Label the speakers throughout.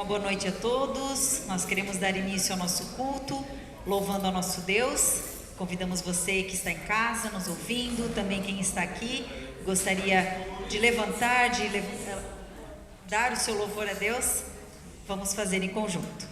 Speaker 1: Uma boa noite a todos. Nós queremos dar início ao nosso culto, louvando ao nosso Deus. Convidamos você que está em casa, nos ouvindo, também quem está aqui, gostaria de levantar, dar o seu louvor a Deus. Vamos fazer em conjunto.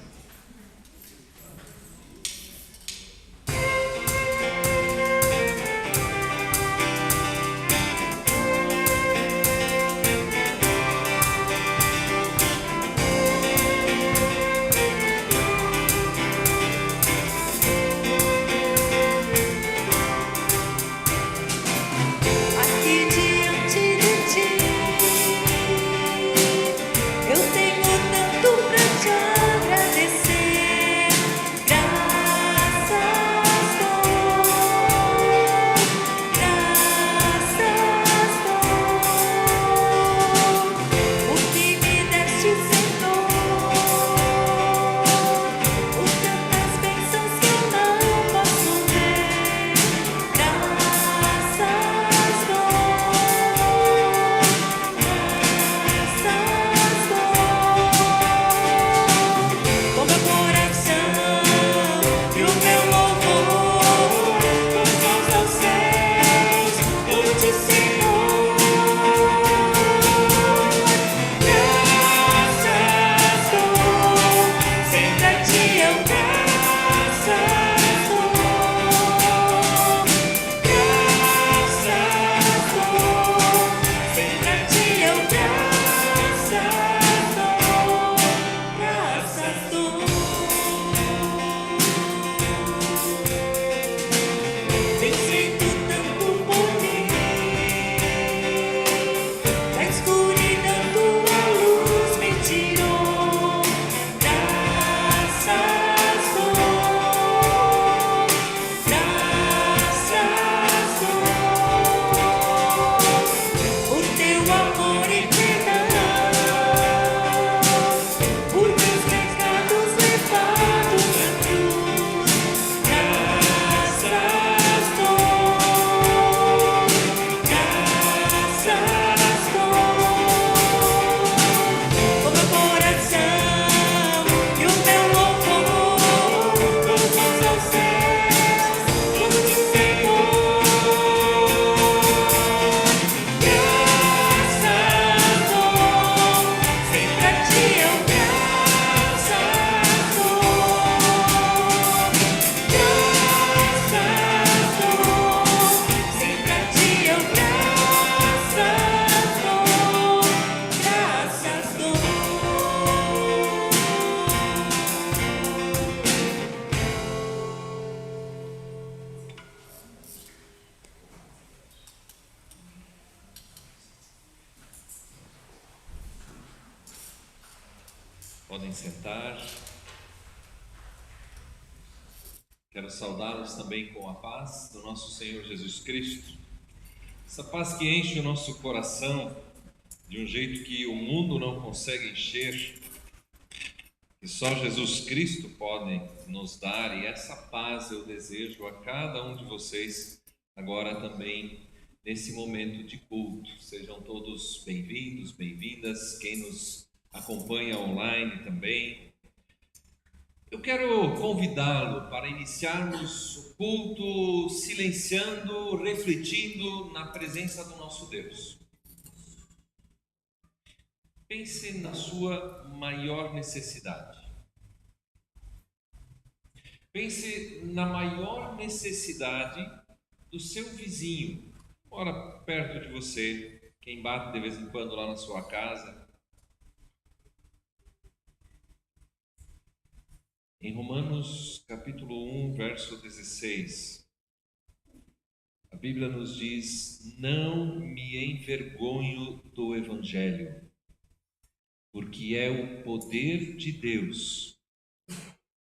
Speaker 2: Podem sentar. Quero saudá-los também com a paz do nosso Senhor Jesus Cristo. Essa paz que enche o nosso coração de um jeito que o mundo não consegue encher, que só Jesus Cristo pode nos dar, e essa paz eu desejo a cada um de vocês agora também nesse momento de culto. Sejam todos bem-vindos, bem-vindas, quem nos acompanha online também. Eu quero convidá-lo para iniciarmos o culto silenciando, refletindo na presença do nosso Deus. Pense na sua maior necessidade. Pense na maior necessidade do seu vizinho, mora perto de você, quem bate de vez em quando lá na sua casa. Em Romanos capítulo 1, verso 16, a Bíblia nos diz: não me envergonho do Evangelho, porque é o poder de Deus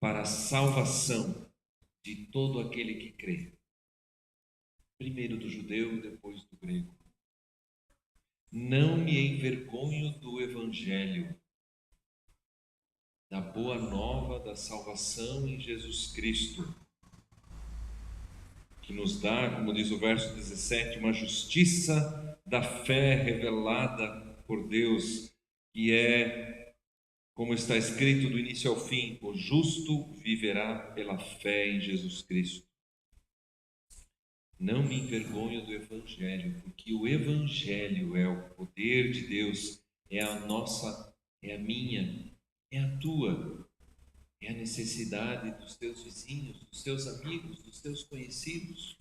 Speaker 2: para a salvação de todo aquele que crê, primeiro do judeu, depois do grego. Não me envergonho do Evangelho, da boa nova da salvação em Jesus Cristo, que nos dá, como diz o verso 17, uma justiça da fé revelada por Deus, que é Como está escrito do início ao fim, o justo viverá pela fé em Jesus Cristo. Não me envergonho do Evangelho, porque o Evangelho é o poder de Deus, é a nossa, é a minha, é a tua, é a necessidade dos teus vizinhos, dos teus amigos, dos teus conhecidos.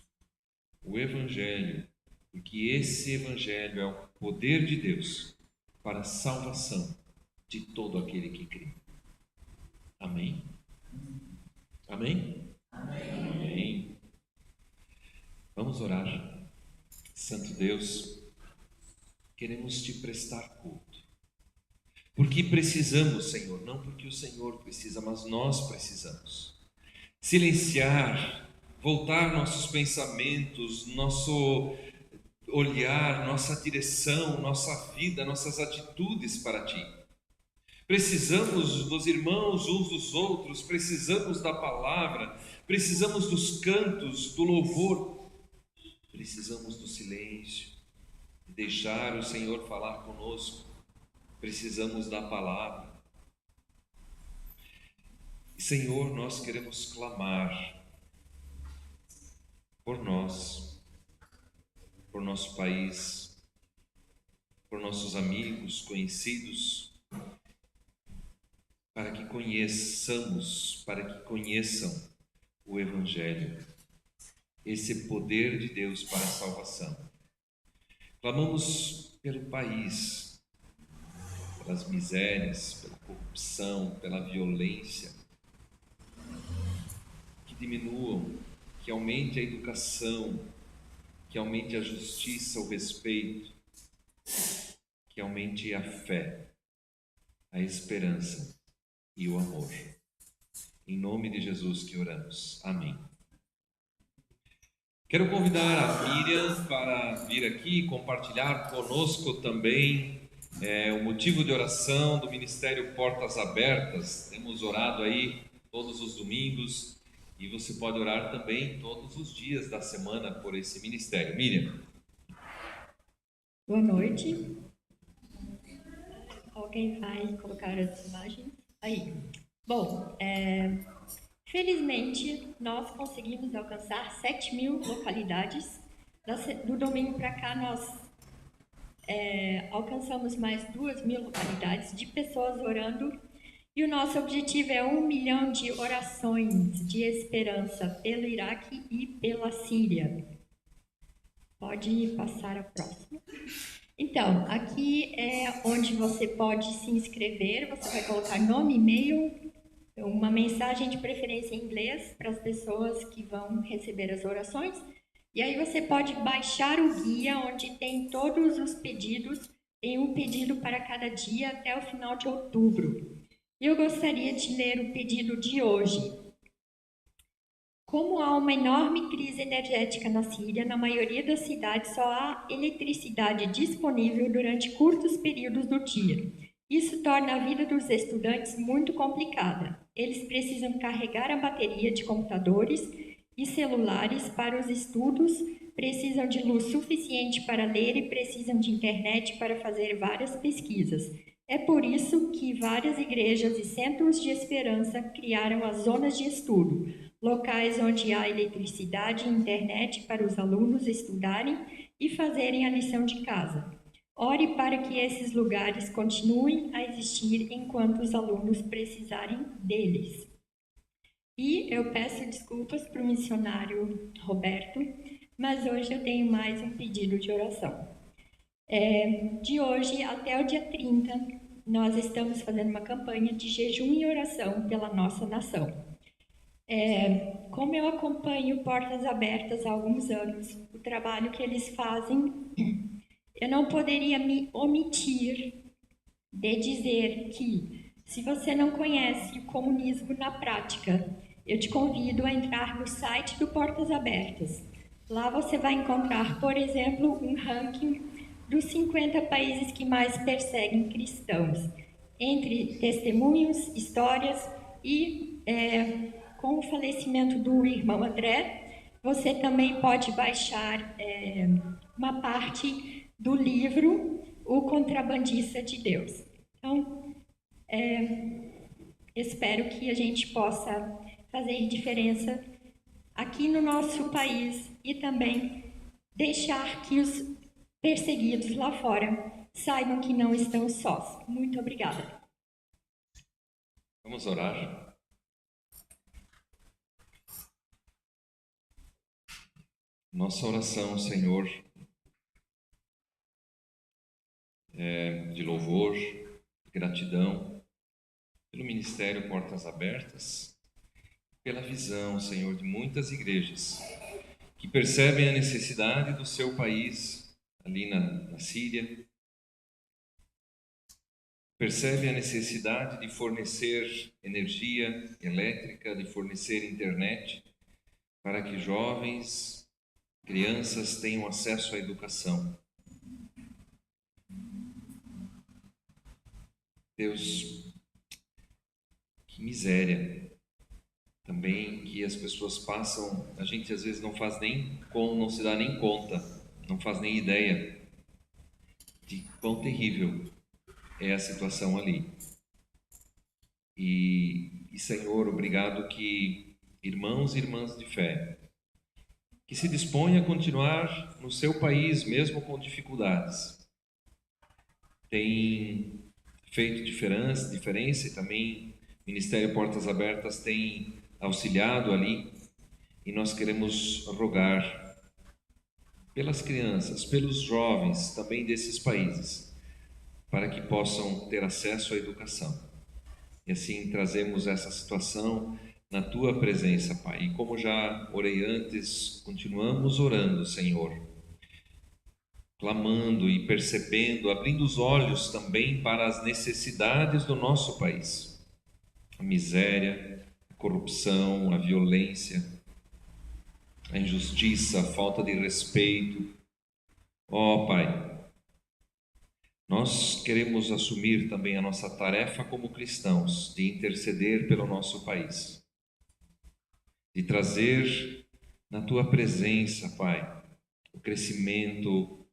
Speaker 2: O Evangelho, porque esse Evangelho é o poder de Deus para a salvação de todo aquele que crê. Amém? Amém? Amém. Amém. Vamos orar. Santo Deus, queremos te prestar culto. Porque precisamos, Senhor, não porque o Senhor precisa, mas nós precisamos. Silenciar, voltar nossos pensamentos, nosso olhar, nossa direção, nossa vida, nossas atitudes para Ti. Precisamos dos irmãos uns dos outros, precisamos da palavra, precisamos dos cantos, do louvor. Precisamos do silêncio, de deixar o Senhor falar conosco. Precisamos da palavra. E, Senhor, nós queremos clamar por nós, por nosso país, por nossos amigos, conhecidos, para que conheçamos, para que conheçam o Evangelho. Esse poder de Deus para a salvação. Clamamos pelo país, pelas misérias, pela corrupção, pela violência, que diminuam, que aumente a educação, que aumente a justiça, o respeito, que aumente a fé, a esperança e o amor. Em nome de Jesus que oramos. Amém. Quero convidar a Miriam para vir aqui e compartilhar conosco também o motivo de oração do Ministério Portas Abertas. Temos orado aí todos os domingos e você pode orar também todos os dias da semana por esse ministério. Miriam.
Speaker 3: Boa noite. Alguém vai colocar as imagens aí? Bom, felizmente, nós conseguimos alcançar 7.000 localidades. Do domingo para cá, nós alcançamos mais 2.000 localidades de pessoas orando. E o nosso objetivo é 1 milhão de orações de esperança pelo Iraque e pela Síria. Pode passar a próxima. Então, aqui é onde você pode se inscrever. Você vai colocar nome, e-mail, uma mensagem de preferência em inglês para as pessoas que vão receber as orações. E aí você pode baixar o guia onde tem todos os pedidos, tem um pedido para cada dia até o final de outubro. E eu gostaria de ler o pedido de hoje. Como há uma enorme crise energética na Síria, na maioria das cidades só há eletricidade disponível durante curtos períodos do dia. Isso torna a vida dos estudantes muito complicada. Eles precisam carregar a bateria de computadores e celulares para os estudos, precisam de luz suficiente para ler e precisam de internet para fazer várias pesquisas. É por isso que várias igrejas e centros de esperança criaram as zonas de estudo, locais onde há eletricidade e internet para os alunos estudarem e fazerem a lição de casa. Ore para que esses lugares continuem a existir enquanto os alunos precisarem deles. E eu peço desculpas para o missionário Roberto, mas hoje eu tenho mais um pedido de oração. De hoje até o dia 30, nós estamos fazendo uma campanha de jejum e oração pela nossa nação. Como eu acompanho Portas Abertas há alguns anos, o trabalho que eles fazem, eu não poderia me omitir de dizer que, se você não conhece o comunismo na prática, eu te convido a entrar no site do Portas Abertas. Lá você vai encontrar, por exemplo, um ranking dos 50 países que mais perseguem cristãos, entre testemunhos, histórias e, com o falecimento do irmão André, você também pode baixar uma parte do livro O Contrabandista de Deus. Então, Espero que a gente possa fazer diferença aqui no nosso país e também deixar que os perseguidos lá fora saibam que não estão sós. Muito obrigada.
Speaker 2: Vamos orar. Nossa oração, Senhor, é de louvor, de gratidão pelo Ministério Portas Abertas, pela visão, Senhor, de muitas igrejas que percebem a necessidade do seu país, ali na Síria, percebem a necessidade de fornecer energia elétrica, de fornecer internet, para que jovens, crianças tenham acesso à educação. Deus, que miséria também que as pessoas passam, a gente às vezes não se dá nem conta, não faz nem ideia de quão terrível é a situação ali. E Senhor, obrigado que irmãos e irmãs de fé que se dispõem a continuar no seu país mesmo com dificuldades, têm feito diferença e também o Ministério Portas Abertas tem auxiliado ali, e nós queremos rogar pelas crianças, pelos jovens também desses países, para que possam ter acesso à educação. E assim trazemos essa situação na Tua presença, Pai. E como já orei antes, continuamos orando, Senhor, clamando e percebendo, abrindo os olhos também para as necessidades do nosso país. A miséria, a corrupção, a violência, a injustiça, a falta de respeito. Ó Pai, nós queremos assumir também a nossa tarefa como cristãos de interceder pelo nosso país, de trazer na Tua presença, Pai, o crescimento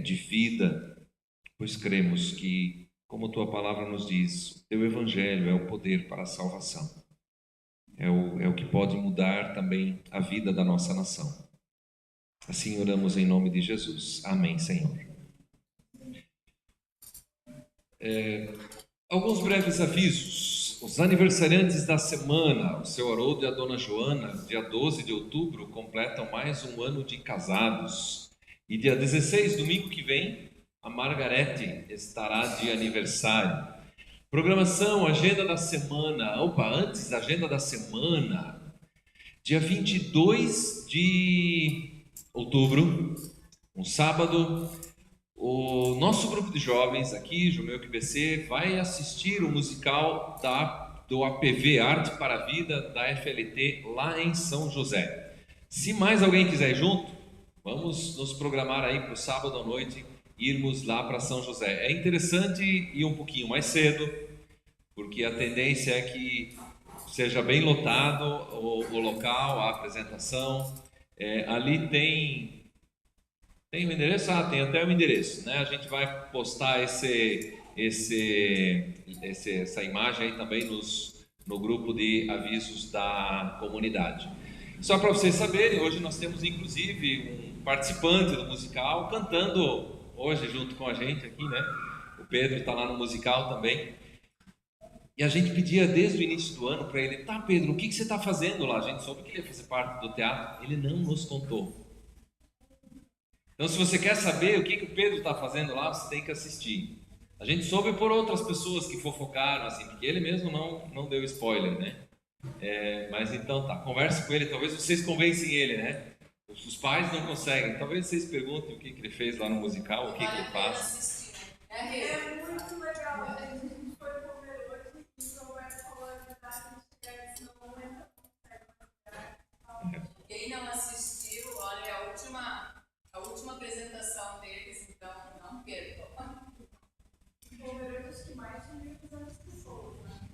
Speaker 2: de vida, pois cremos que, como Tua palavra nos diz, o Teu Evangelho é o poder para a salvação, é o que pode mudar também a vida da nossa nação. Assim oramos em nome de Jesus. Amém, Senhor. Alguns breves avisos. Os aniversariantes da semana, o seu Haroldo e a dona Joana, dia 12 de outubro, completam mais um ano de casados. E dia 16, domingo que vem, a Margarete estará de aniversário. Programação, agenda da semana. Antes da agenda da semana, dia 22 de outubro, um sábado, o nosso grupo de jovens aqui, Jumeu QBC, vai assistir o musical do APV, Arte para a Vida, da FLT, lá em São José. Se mais alguém quiser ir junto, vamos nos programar aí para o sábado à noite, irmos lá para São José. É interessante ir um pouquinho mais cedo, porque a tendência é que seja bem lotado o local, a apresentação. Ali tem o endereço? Tem até o endereço, né? A gente vai postar essa imagem aí também no grupo de avisos da comunidade. Só para vocês saberem, hoje nós temos inclusive um participante do musical cantando hoje junto com a gente aqui, né? O Pedro está lá no musical também. E a gente pedia desde o início do ano para ele: tá, Pedro, o que você está fazendo lá? A gente soube que ele ia fazer parte do teatro, ele não nos contou. Então, se você quer saber o que o Pedro está fazendo lá, você tem que assistir. A gente soube por outras pessoas que fofocaram, assim, porque ele mesmo não deu spoiler, né? Mas então tá, converse com ele, talvez vocês convencem ele, né? Os pais não conseguem, talvez vocês perguntem o que ele fez lá no musical, o que ele faz.
Speaker 4: É muito legal, a gente foi comer hoje e o Roberto falou a verdade, senão não entra.
Speaker 5: Quem não assistiu, olha, a última apresentação deles, então não percam.
Speaker 4: Comer hoje que mais de 1.200 pessoas, né?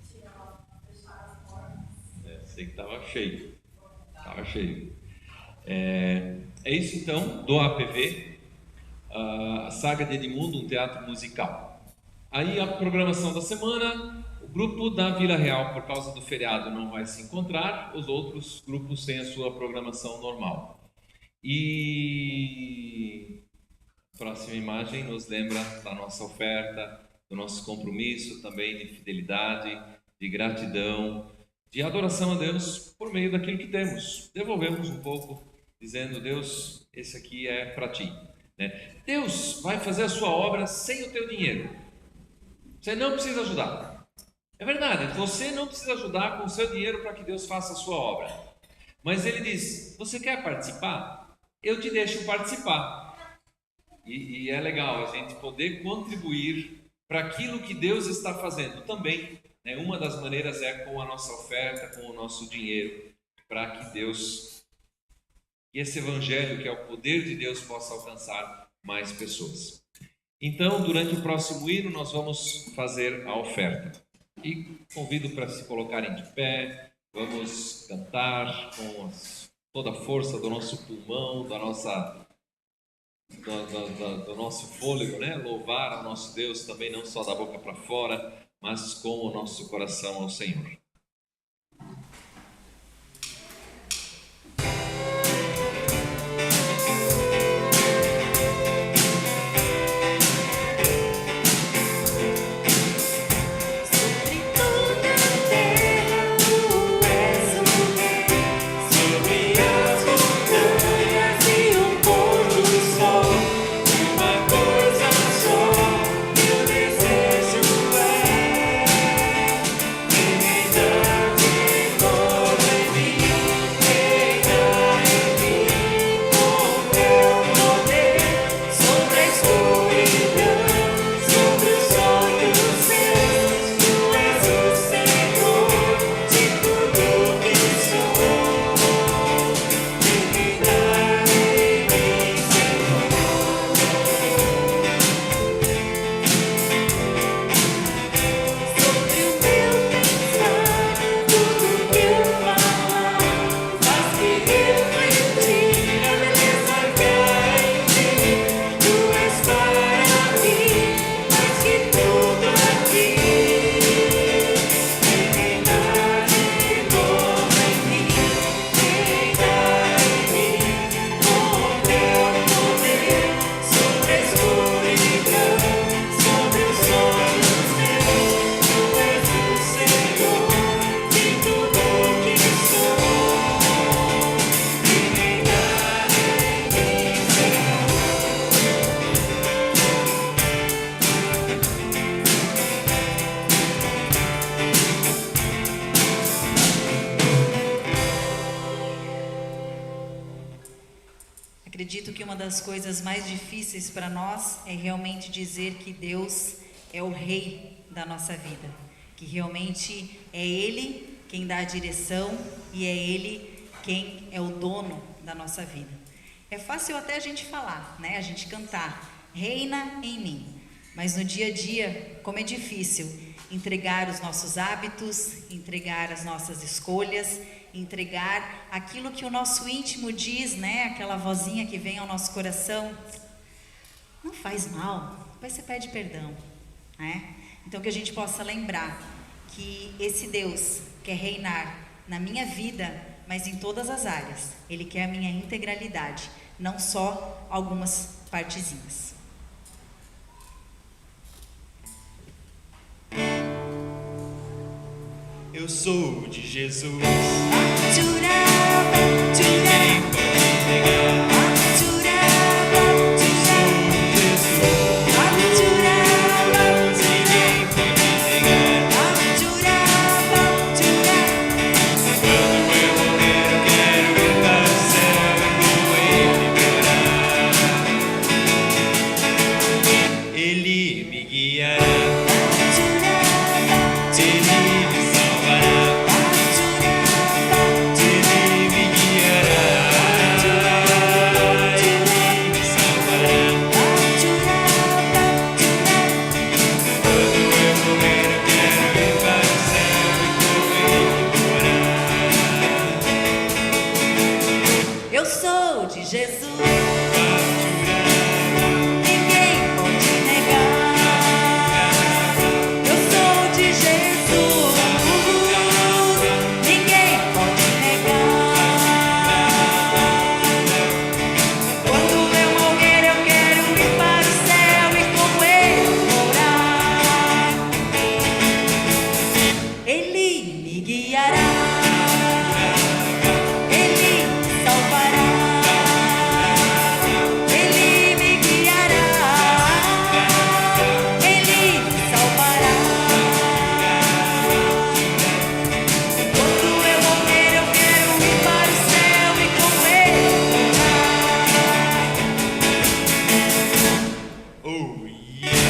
Speaker 4: Tinha lá fechado as portas.
Speaker 2: Sei que estava cheio. Estava cheio. É isso então, do APV, a Saga de Edmundo, um teatro musical. Aí a programação da semana, o grupo da Vila Real, por causa do feriado, não vai se encontrar, os outros grupos têm a sua programação normal. E a próxima imagem nos lembra da nossa oferta, do nosso compromisso também de fidelidade, de gratidão, de adoração a Deus por meio daquilo que temos. Devolvemos um pouco, dizendo: Deus, esse aqui é para ti, né? Deus vai fazer a sua obra sem o teu dinheiro. Você não precisa ajudar. É verdade, você não precisa ajudar com o seu dinheiro para que Deus faça a sua obra. Mas Ele diz: você quer participar? Eu te deixo participar. E é legal a gente poder contribuir para aquilo que Deus está fazendo também, né? Uma das maneiras é com a nossa oferta, com o nosso dinheiro, para que Deus, e esse evangelho que é o poder de Deus, possa alcançar mais pessoas. Então, durante o próximo hino, nós vamos fazer a oferta. E convido para se colocarem de pé, vamos cantar com toda a força do nosso pulmão, do nosso fôlego, né? Louvar ao nosso Deus também, não só da boca para fora, mas com o nosso coração ao Senhor.
Speaker 1: Acredito que uma das coisas mais difíceis para nós é realmente dizer que Deus é o rei da nossa vida, que realmente é Ele quem dá a direção e é Ele quem é o dono da nossa vida. É fácil até a gente falar, né? A gente cantar, reina em mim, mas no dia a dia, como é difícil entregar os nossos hábitos, entregar as nossas escolhas, entregar aquilo que o nosso íntimo diz, né? Aquela vozinha que vem ao nosso coração, não faz mal, depois você pede perdão, né? Então que a gente possa lembrar que esse Deus quer reinar na minha vida, mas em todas as áreas. Ele quer a minha integralidade, não só algumas partezinhas.
Speaker 6: Eu sou de Jesus.
Speaker 1: Ninguém
Speaker 6: pode negar. Ele me salvará. yeah.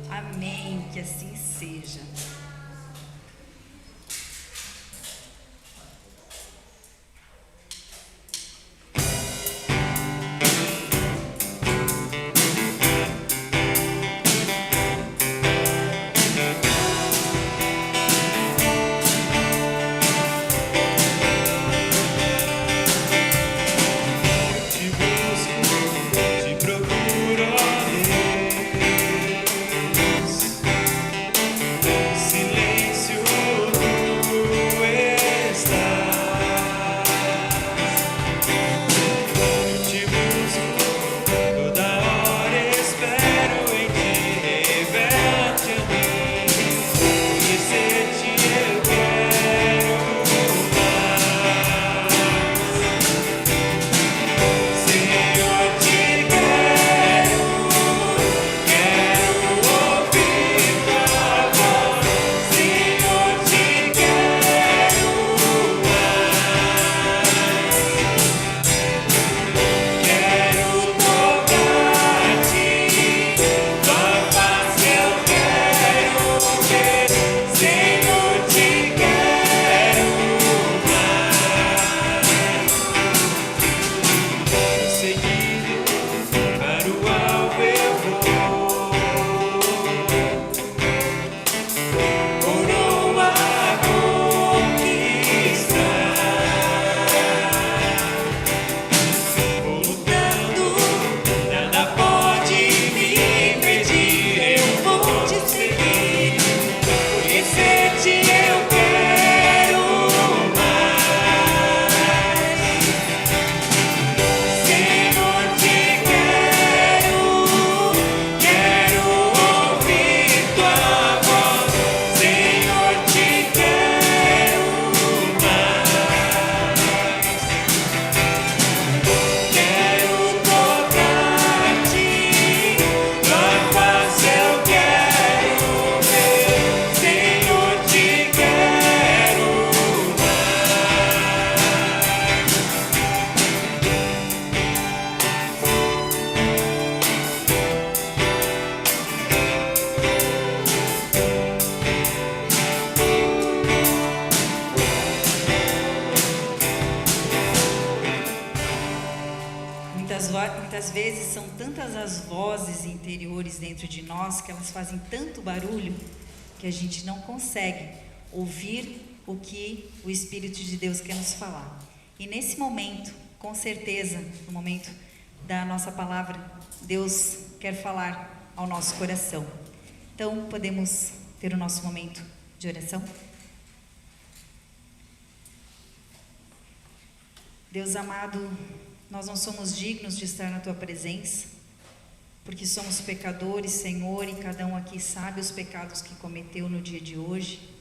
Speaker 1: Amém, que assim seja.
Speaker 6: Te busco, te procuro, ó Deus. Silêncio tu estás. Eu te busco, toda hora espero em ti. Revela-te a mim, conhecer-te eu quero mais. Senhor, te quero ouvir tua voz. Senhor, te quero mais. Quero tocar-te, tua face eu quero ver. Senhor, te quero mais. Seguindo para o alvo eu vou, coroa a conquistar. Vou lutando, nada pode me impedir. Eu vou te seguir, conhecer-te eu quero mais. Senhor, te quero ouvir tua voz. Senhor, te quero mais. Quero tocar-te, tua face eu quero ver. Senhor, te quero
Speaker 1: Muitas vezes são tantas as vozes interiores dentro de nós que elas fazem tanto barulho que a gente não consegue ouvir o que o Espírito de Deus quer nos falar. E nesse momento, com certeza, no momento da nossa palavra, Deus quer falar ao nosso coração. Então, podemos ter o nosso momento de oração? Deus amado, nós não somos dignos de estar na Tua presença, porque somos pecadores, Senhor, e cada um aqui sabe os pecados que cometeu no dia de hoje.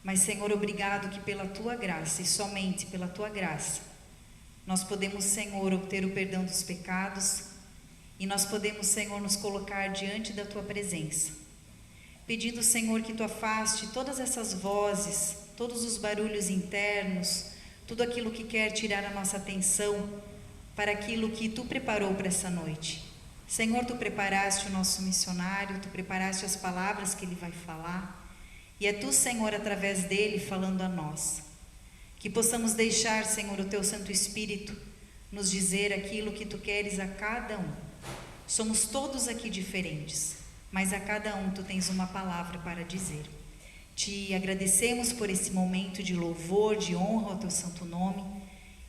Speaker 1: Mas, Senhor, obrigado que pela Tua graça, e somente pela Tua graça, nós podemos, Senhor, obter o perdão dos pecados, e nós podemos, Senhor, nos colocar diante da Tua presença, pedindo, Senhor, que Tu afaste todas essas vozes, todos os barulhos internos, tudo aquilo que quer tirar a nossa atenção para aquilo que Tu preparou para essa noite. Senhor, Tu preparaste o nosso missionário, Tu preparaste as palavras que ele vai falar, e é Tu, Senhor, através dele falando a nós. Que possamos deixar, Senhor, o Teu Santo Espírito nos dizer aquilo que Tu queres a cada um. Somos todos aqui diferentes, mas a cada um Tu tens uma palavra para dizer. Te agradecemos por esse momento de louvor, de honra ao Teu santo nome,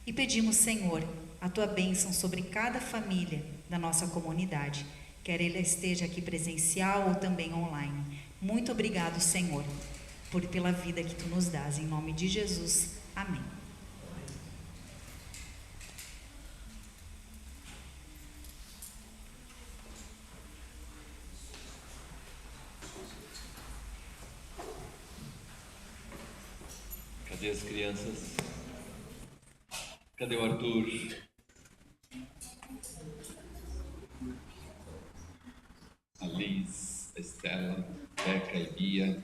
Speaker 1: e pedimos, Senhor, a Tua bênção sobre cada família da nossa comunidade, quer ela esteja aqui presencial ou também online. Muito obrigado, Senhor, pela vida que Tu nos dás, em nome de Jesus. Amém.
Speaker 2: Cadê as crianças? Cadê o Arthur? A Liz, a Estela, a Beca e Bia.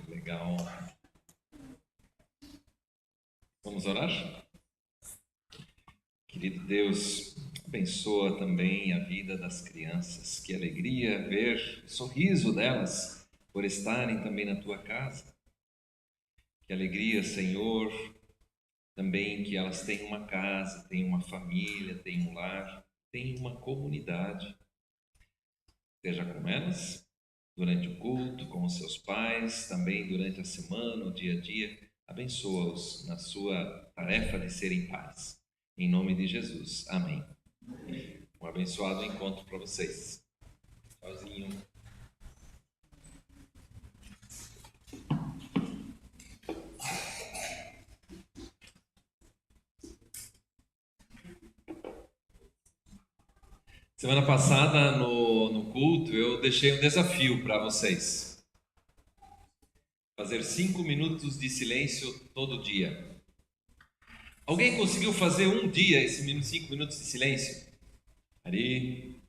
Speaker 2: Legal. Vamos orar? Querido Deus, Deus, abençoa também a vida das crianças. Que alegria ver o sorriso delas por estarem também na tua casa. Que alegria, Senhor, também que elas têm uma casa, têm uma família, têm um lar, têm uma comunidade. Esteja com elas durante o culto, com os seus pais, também durante a semana, o dia a dia. Abençoa-os na sua tarefa de serem pais. Em nome de Jesus. Amém. Um abençoado encontro para vocês. Tchauzinho. Semana passada, no culto, eu deixei um desafio para vocês. Fazer 5 minutos de silêncio todo dia. Alguém conseguiu fazer um dia esses 5 minutos de silêncio? Ari?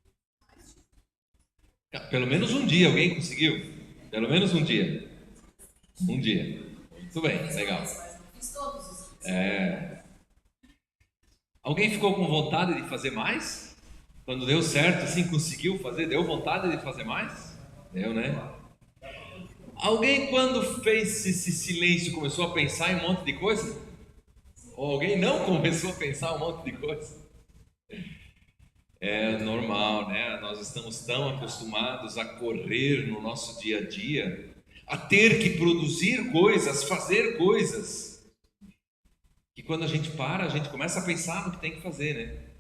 Speaker 2: Pelo menos um dia, alguém conseguiu? Pelo menos um dia. Um dia. Muito bem, legal.
Speaker 5: Fiz todos os dias.
Speaker 2: Alguém ficou com vontade de fazer mais? Quando deu certo, assim, conseguiu fazer, deu vontade de fazer mais? Deu, né? Alguém, quando fez esse silêncio, começou a pensar em um monte de coisa? Ou alguém não começou a pensar um monte de coisa? É normal, né? Nós estamos tão acostumados a correr no nosso dia a dia, a ter que produzir coisas, fazer coisas, que quando a gente para, a gente começa a pensar no que tem que fazer, né?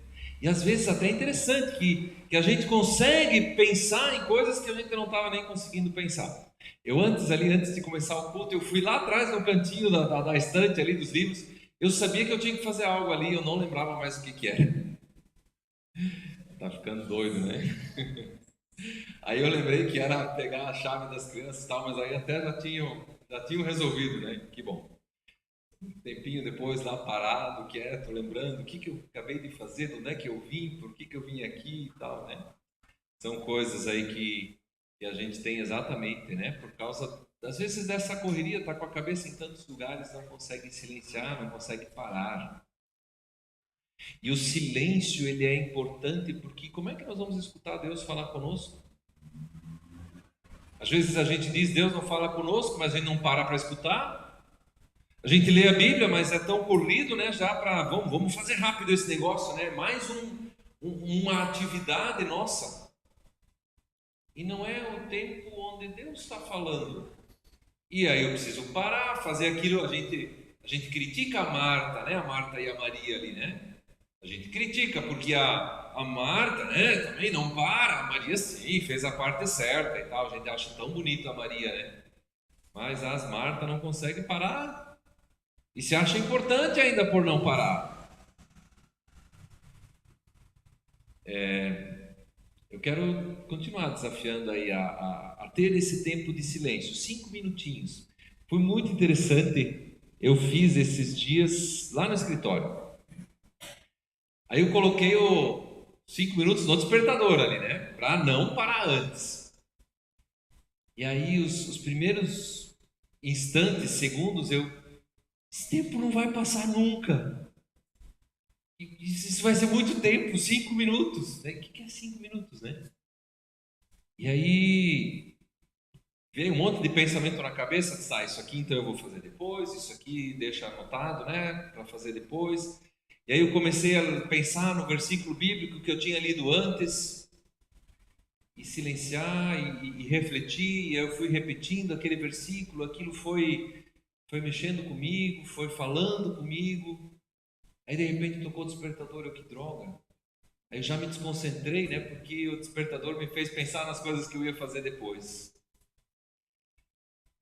Speaker 2: E às vezes até é interessante que a gente consegue pensar em coisas que a gente não estava nem conseguindo pensar. Eu antes de começar o culto, eu fui lá atrás no cantinho da estante ali dos livros. Eu sabia que eu tinha que fazer algo ali, eu não lembrava mais o que era. Tá ficando doido, né? Aí eu lembrei que era pegar a chave das crianças e tal, mas aí até já tinham resolvido, né? Que bom. Um tempinho depois lá parado, quieto, lembrando o que eu acabei de fazer, de onde é que eu vim, por que eu vim aqui e tal, né? São coisas aí que a gente tem exatamente, né? Por causa, às vezes, dessa correria, tá com a cabeça em tantos lugares, não consegue silenciar, não consegue parar. E o silêncio, ele é importante porque como é que nós vamos escutar Deus falar conosco? Às vezes a gente diz, Deus não fala conosco, mas a gente não para escutar. A gente lê a Bíblia, mas é tão corrido, né? Já para vamos fazer rápido esse negócio, né? Mais uma atividade nossa. E não é o tempo onde Deus está falando. E aí eu preciso parar, fazer aquilo. A gente critica a Marta, né? A Marta e a Maria ali, né? A gente critica porque a Marta, né? Também não para. A Maria sim, fez a parte certa e tal. A gente acha tão bonita a Maria, né? Mas as Marta não conseguem parar. E se acha importante ainda por não parar. Eu quero continuar desafiando aí a ter esse tempo de silêncio, 5 minutinhos. Foi muito interessante. Eu fiz esses dias lá no escritório. Aí eu coloquei 5 minutos no despertador ali, né? Para não parar antes. E aí os primeiros instantes, segundos, esse tempo não vai passar nunca. Isso vai ser muito tempo, 5 minutos. Né? O que é 5 minutos, né? E aí veio um monte de pensamento na cabeça. Isso aqui então eu vou fazer depois, isso aqui deixa anotado, né? Para fazer depois. E aí eu comecei a pensar no versículo bíblico que eu tinha lido antes. E silenciar e refletir. E eu fui repetindo aquele versículo, aquilo foi mexendo comigo, foi falando comigo. Aí de repente tocou o despertador, que droga. Aí eu já me desconcentrei, né? Porque o despertador me fez pensar nas coisas que eu ia fazer depois.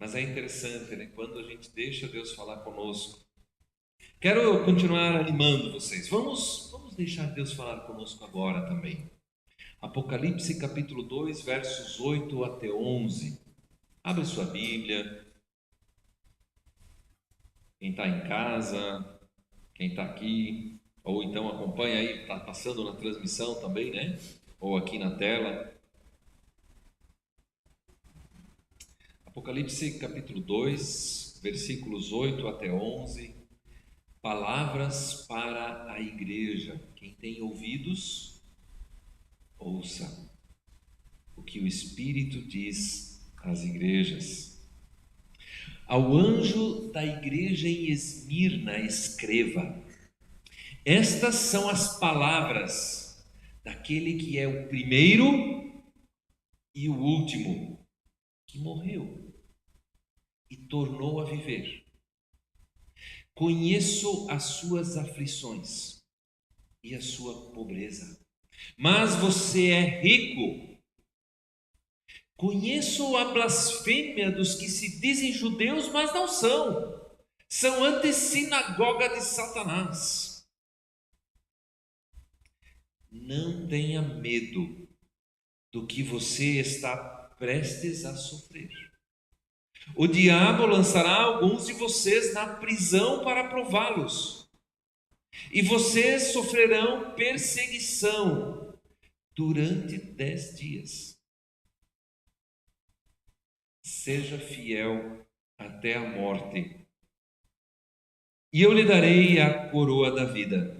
Speaker 2: Mas é interessante, né? Quando a gente deixa Deus falar conosco. Quero continuar animando vocês. Vamos deixar Deus falar conosco agora também. Apocalipse capítulo 2, versos 8 até 11. Abre sua Bíblia. Quem está em casa, quem está aqui, ou então acompanha aí, está passando na transmissão também, né? Ou aqui na tela. Apocalipse capítulo 2, versículos 8 até 11. Palavras para a igreja. Quem tem ouvidos, ouça o que o Espírito diz às igrejas. Ao anjo da igreja em Esmirna escreva: estas são as palavras daquele que é o primeiro e o último, que morreu e tornou a viver. Conheço as suas aflições e a sua pobreza, mas você é rico. Conheço a blasfêmia dos que se dizem judeus, mas não são. São antissinagoga de Satanás. Não tenha medo do que você está prestes a sofrer. O diabo lançará alguns de vocês na prisão para prová-los, e vocês sofrerão perseguição durante 10 dias. Seja fiel até a morte, e eu lhe darei a coroa da vida.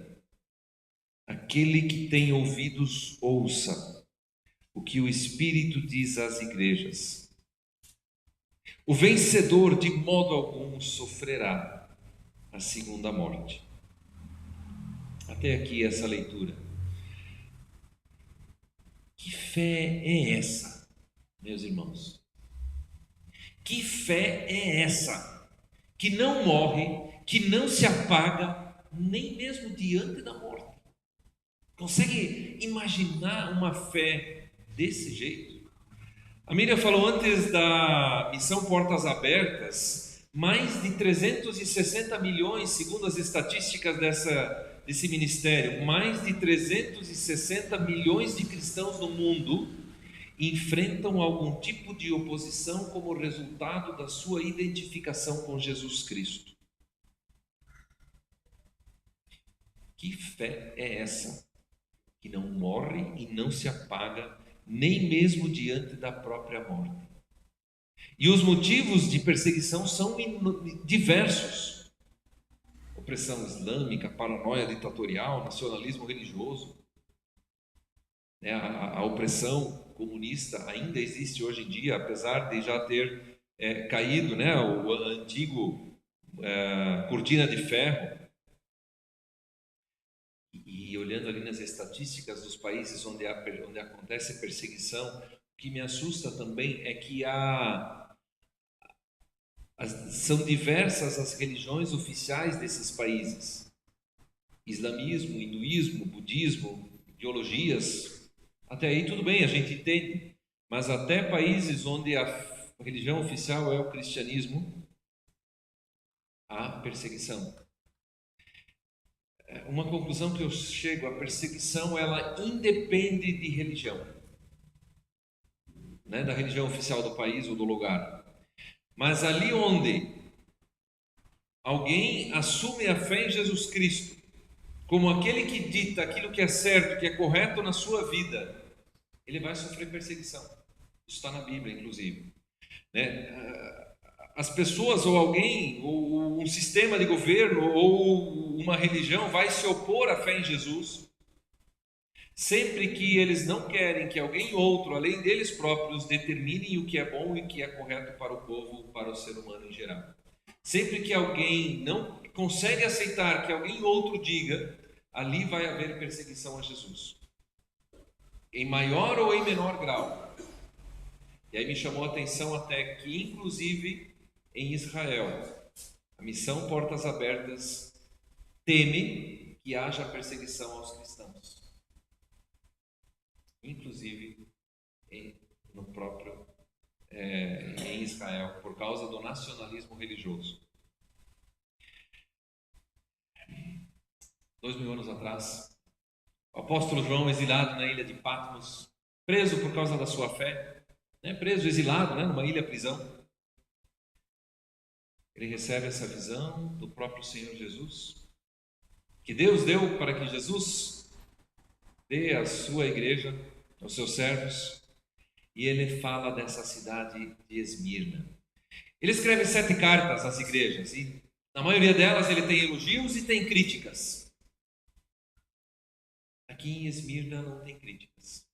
Speaker 2: Aquele que tem ouvidos, ouça o que o Espírito diz às igrejas. O vencedor de modo algum sofrerá a segunda morte. Até aqui essa leitura. Que fé é essa, meus irmãos? Que fé é essa que não morre, que não se apaga, nem mesmo diante da morte? Consegue imaginar uma fé desse jeito? A Miriam falou antes da missão Portas Abertas, mais de 360 milhões, segundo as estatísticas desse ministério, mais de 360 milhões de cristãos no mundo enfrentam algum tipo de oposição como resultado da sua identificação com Jesus Cristo. Que fé é essa que não morre e não se apaga, nem mesmo diante da própria morte? E os motivos de perseguição são diversos: opressão islâmica, paranoia ditatorial, nacionalismo religioso. A opressão comunista ainda existe hoje em dia, apesar de já ter caído, o antigo cortina de ferro. E olhando ali nas estatísticas dos países onde acontece perseguição, o que me assusta também é que são diversas as religiões oficiais desses países. Islamismo, hinduísmo, budismo, ideologias. Até aí tudo bem, a gente entende. Mas até países onde a religião oficial é o cristianismo, há perseguição. Uma conclusão que eu chego: a perseguição, ela independe de religião, da religião oficial do país ou do lugar. Mas ali onde alguém assume a fé em Jesus Cristo como aquele que dita aquilo que é certo, que é correto na sua vida, ele vai sofrer perseguição. Isso está na Bíblia, inclusive. As pessoas, ou alguém, ou um sistema de governo, ou uma religião vai se opor à fé em Jesus, sempre que eles não querem que alguém outro, além deles próprios, determine o que é bom e o que é correto para o povo, para o ser humano em geral. Sempre que alguém não consegue aceitar que alguém outro diga, ali vai haver perseguição a Jesus, em maior ou em menor grau. E aí me chamou a atenção até que, inclusive, em Israel, a missão Portas Abertas teme que haja perseguição aos cristãos, inclusive no próprio em Israel, por causa do nacionalismo religioso. 2000 anos atrás, o apóstolo João, exilado na ilha de Patmos, preso por causa da sua fé, preso, exilado, numa ilha-prisão, ele recebe essa visão do próprio Senhor Jesus, que Deus deu para que Jesus dê à sua igreja, aos seus servos, e ele fala dessa cidade de Esmirna. Ele escreve 7 cartas às igrejas, e Na maioria delas ele tem elogios e tem críticas. Aqui em Esmirna não tem críticas.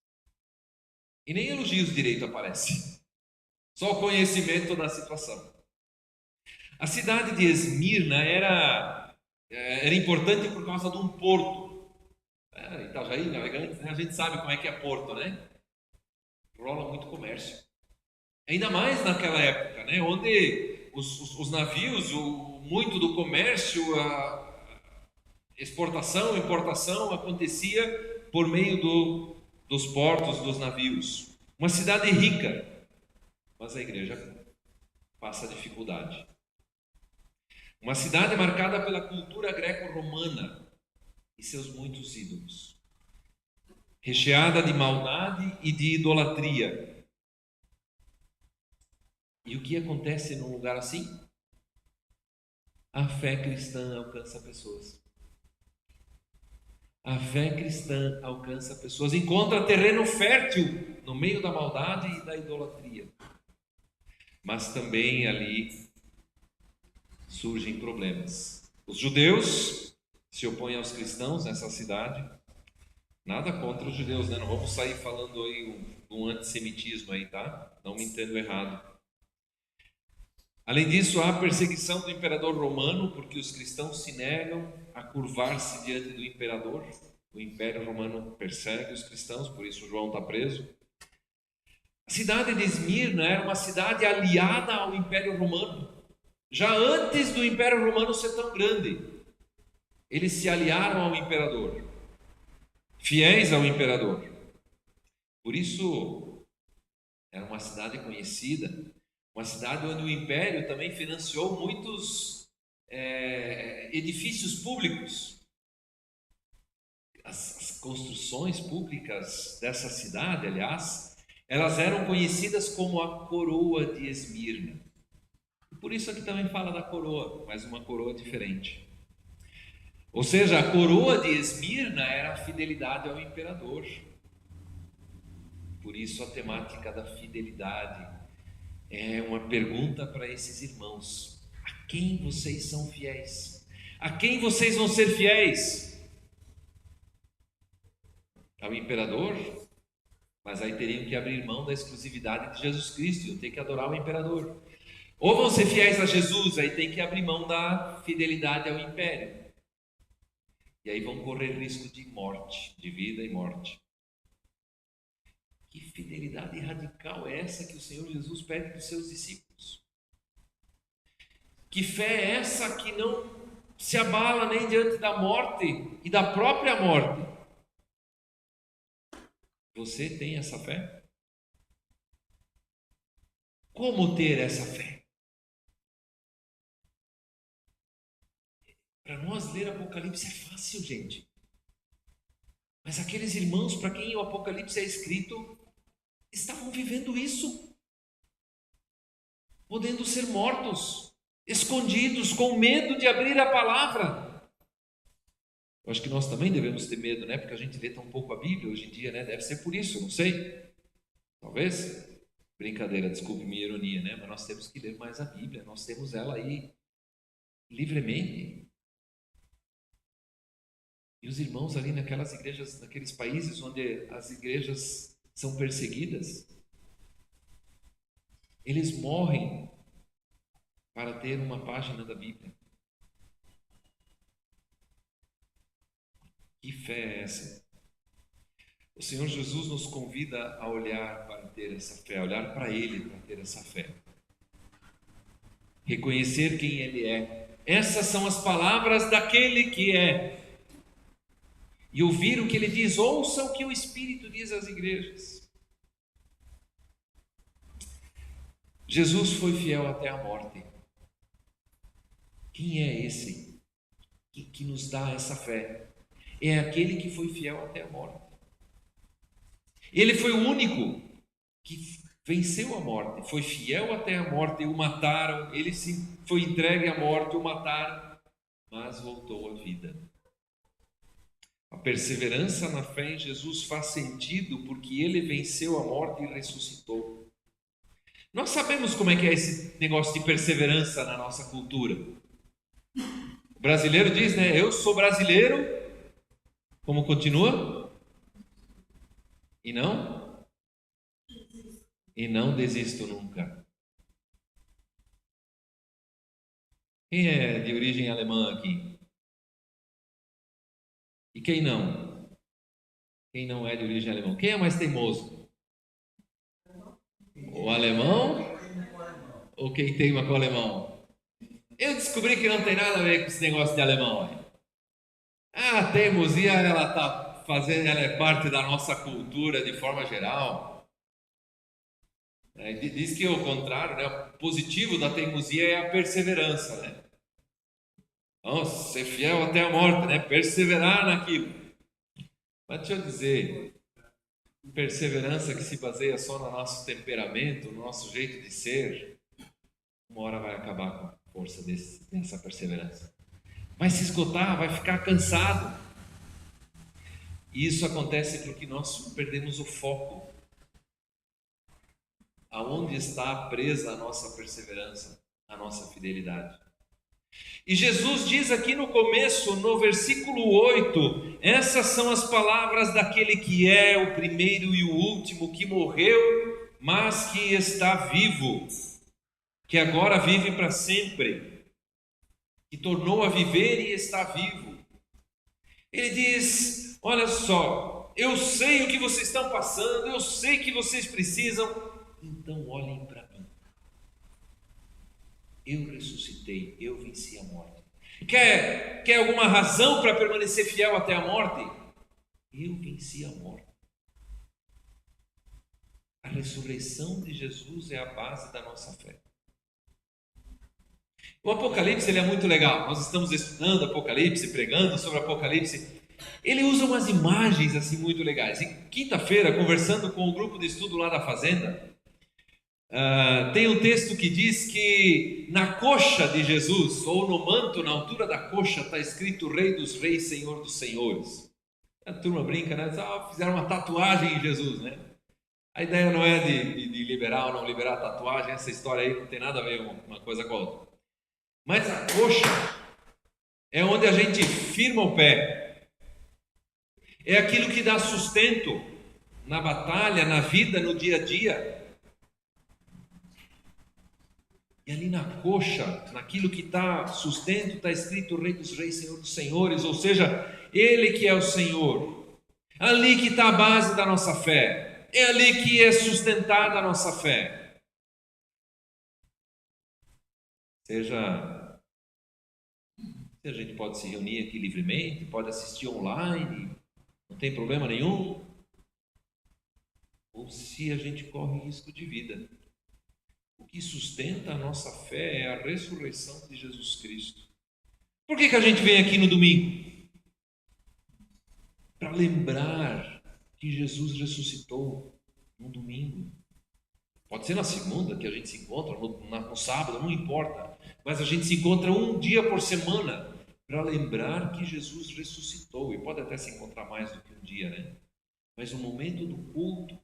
Speaker 2: E nem elogios direito aparecem. Só o conhecimento da situação. A cidade de Esmirna era importante por causa de um porto. Itajaí, Navegantes, né? A gente sabe como é que é porto, né? Rola muito comércio. Ainda mais naquela época, né? Onde os navios, muito do comércio, a exportação, importação acontecia por meio dos portos, dos navios. Uma cidade rica, mas a igreja passa dificuldade. Uma cidade marcada pela cultura greco-romana e seus muitos ídolos, recheada de maldade e de idolatria. E o que acontece num lugar assim? A fé cristã alcança pessoas. A fé cristã alcança pessoas, encontra terreno fértil no meio da maldade e da idolatria. Mas também ali surgem problemas. Os judeus se opõem aos cristãos nessa cidade. Nada contra os judeus, né? Não vamos sair falando aí um antissemitismo aí, tá? Não me entendo errado. Além disso, há perseguição do imperador romano, porque os cristãos se negam a curvar-se diante do imperador. O império romano persegue os cristãos, por isso João está preso. A cidade de Esmirna era uma cidade aliada ao império romano. Já antes do império romano ser tão grande, eles se aliaram ao imperador, fiéis ao imperador. Por isso, era uma cidade conhecida. Uma cidade onde o Império também financiou muitos edifícios públicos. As construções públicas dessa cidade, aliás, elas eram conhecidas como a coroa de Esmirna. E por isso aqui também fala da coroa, mas uma coroa diferente. Ou seja, a coroa de Esmirna era a fidelidade ao imperador. Por isso a temática da fidelidade é uma pergunta para esses irmãos: a quem vocês são fiéis? A quem vocês vão ser fiéis? Ao imperador? Mas aí teriam que abrir mão da exclusividade de Jesus Cristo, iam ter que adorar o imperador. Ou vão ser fiéis a Jesus, aí tem que abrir mão da fidelidade ao império. E aí vão correr risco de morte, de vida e morte. Que fidelidade radical é essa que o Senhor Jesus pede dos seus discípulos? Que fé é essa que não se abala nem diante da morte e da própria morte? Você tem essa fé? Como ter essa fé? Para nós ler Apocalipse é fácil, gente. Mas aqueles irmãos para quem o Apocalipse é escrito estavam vivendo isso, podendo ser mortos, escondidos, com medo de abrir a palavra. Eu acho que nós também devemos ter medo, né? Porque a gente lê tão pouco a Bíblia hoje em dia, né? Deve ser por isso, não sei. Talvez. Brincadeira, desculpe minha ironia, né? Mas nós temos que ler mais a Bíblia, nós temos ela aí livremente. E os irmãos ali naquelas igrejas, naqueles países onde as igrejas são perseguidas, eles morrem para ter uma página da Bíblia. Que fé é essa? O Senhor Jesus nos convida a olhar para ter essa fé, a olhar para Ele para ter essa fé. Reconhecer quem Ele é. Essas são as palavras daquele que é. E ouvir o que Ele diz. Ouça o que o Espírito diz às igrejas. Jesus foi fiel até a morte. Quem é esse que nos dá essa fé? É aquele que foi fiel até a morte. Ele foi o único que venceu a morte, foi fiel até a morte, o mataram, ele foi entregue à morte, o mataram, mas voltou à vida. A perseverança na fé em Jesus faz sentido porque ele venceu a morte e ressuscitou. Nós sabemos como é que é esse negócio de perseverança na nossa cultura. O brasileiro diz, né? Eu sou brasileiro. Como continua? E não desisto nunca. Quem é de origem alemã aqui? E quem não? Quem não é de origem alemã? Quem é mais teimoso? O alemão? Ou quem teima com o alemão? Eu descobri que não tem nada a ver com esse negócio de alemão aí. A teimosia, ela é parte da nossa cultura de forma geral. Diz que o contrário, né? O positivo da teimosia é a perseverança, né? Então, ser fiel até a morte, né? Perseverar naquilo. Mas deixa eu dizer, perseverança que se baseia só no nosso temperamento, no nosso jeito de ser, uma hora vai acabar com a força dessa perseverança. Vai se esgotar, vai ficar cansado. E isso acontece porque nós perdemos o foco. Aonde está presa a nossa perseverança, a nossa fidelidade? E Jesus diz aqui no começo, no versículo 8, essas são as palavras daquele que é o primeiro e o último, que morreu, mas que está vivo, que agora vive para sempre, que tornou a viver e está vivo. Ele diz, olha só, eu sei o que vocês estão passando, eu sei que vocês precisam, então olhem para mim. Eu ressuscitei, eu venci a morte. Quer alguma razão para permanecer fiel até a morte? Eu venci a morte. A ressurreição de Jesus é a base da nossa fé. O Apocalipse ele é muito legal. Nós estamos estudando Apocalipse, pregando sobre Apocalipse. Ele usa umas imagens assim muito legais. Em quinta-feira, conversando com o grupo de estudo lá da fazenda, tem um texto que diz que na coxa de Jesus, ou no manto, na altura da coxa, está escrito Rei dos Reis, Senhor dos Senhores. A turma brinca, né? Fizeram uma tatuagem em Jesus, né? A ideia não é de liberar ou não liberar a tatuagem, essa história aí não tem nada a ver uma coisa com a outra. Mas a coxa é onde a gente firma o pé. É aquilo que dá sustento na batalha, na vida, no dia a dia. E ali na coxa, naquilo que dá sustento, está escrito Rei dos Reis, Senhor dos Senhores, ou seja, Ele que é o Senhor. Ali que está a base da nossa fé. É ali que é sustentada a nossa fé. Seja, se a gente pode se reunir aqui livremente, pode assistir online, não tem problema nenhum. Ou se a gente corre risco de vida. O que sustenta a nossa fé é a ressurreição de Jesus Cristo. Por que a gente vem aqui no domingo? Para lembrar que Jesus ressuscitou no domingo. Pode ser na segunda que a gente se encontra, no sábado, não importa. Mas a gente se encontra um dia por semana para lembrar que Jesus ressuscitou. E pode até se encontrar mais do que um dia, né? Mas o momento do culto